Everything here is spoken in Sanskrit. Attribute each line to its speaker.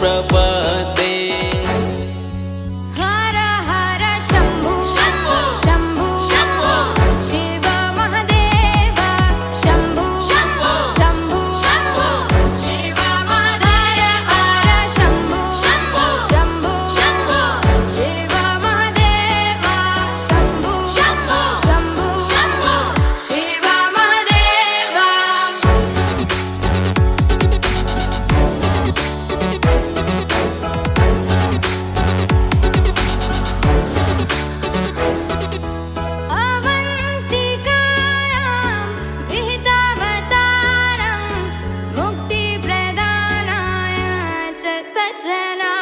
Speaker 1: प्रपद्ये।
Speaker 2: हर हर शम्भु शम्भु शम्भु शम्भु शिव महादेव शम्भु शम्भु शम्भु शम्भु शिव महादेव हर शम्भु शम्भु शम्भु शम्भु शिव महादेव शम्भु शम्भु शम्भु शम्भु शिव महादेव। अवन्तिकायां विहितावतारं मुक्तिप्रदानाय च सज्जना